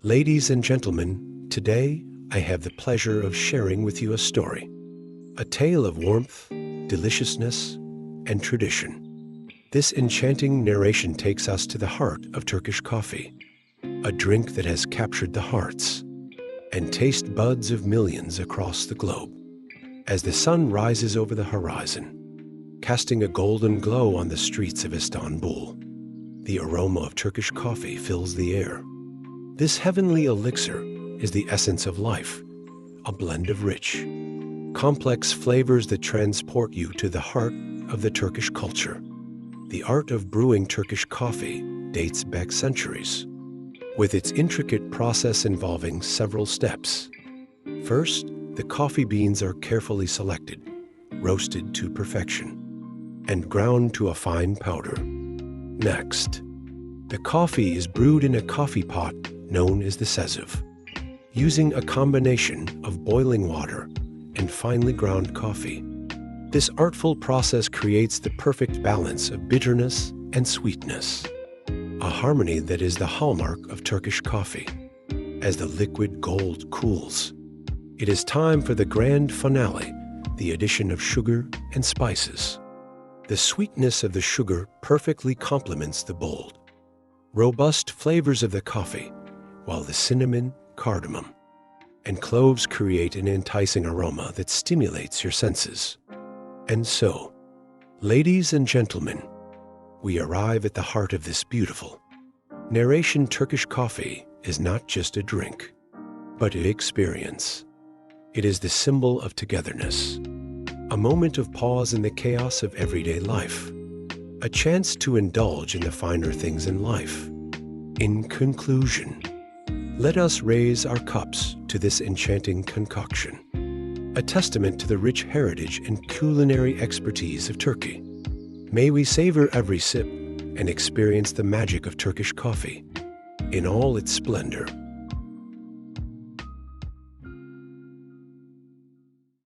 Ladies and gentlemen, today I have the pleasure of sharing with you a story, a tale of warmth, deliciousness, and tradition. This enchanting narration takes us to the heart of Turkish coffee, a drink that has captured the hearts and taste buds of millions across the globe. As the sun rises over the horizon, casting a golden glow on the streets of Istanbul, the aroma of Turkish coffee fills the air. This heavenly elixir is the essence of life, a blend of rich, complex flavors that transport you to the heart of the Turkish culture. The art of brewing Turkish coffee dates back centuries, with its intricate process involving several steps. First, the coffee beans are carefully selected, roasted to perfection, and ground to a fine powder. Next, the coffee is brewed in a coffee pot known as the cezve, using a combination of boiling water and finely ground coffee. This artful process creates the perfect balance of bitterness and sweetness, a harmony that is the hallmark of Turkish coffee. As the liquid gold cools, it is time for the grand finale, the addition of sugar and spices. The sweetness of the sugar perfectly complements the bold, robust flavors of the coffee, while the cinnamon, cardamom, and cloves create an enticing aroma that stimulates your senses. And so, ladies and gentlemen, we arrive at the heart of this beautiful narration. Turkish coffee is not just a drink, but an experience. It is the symbol of togetherness, a moment of pause in the chaos of everyday life, a chance to indulge in the finer things in life. In conclusion, let us raise our cups to this enchanting concoction, a testament to the rich heritage and culinary expertise of Turkey. May we savor every sip and experience the magic of Turkish coffee in all its splendor.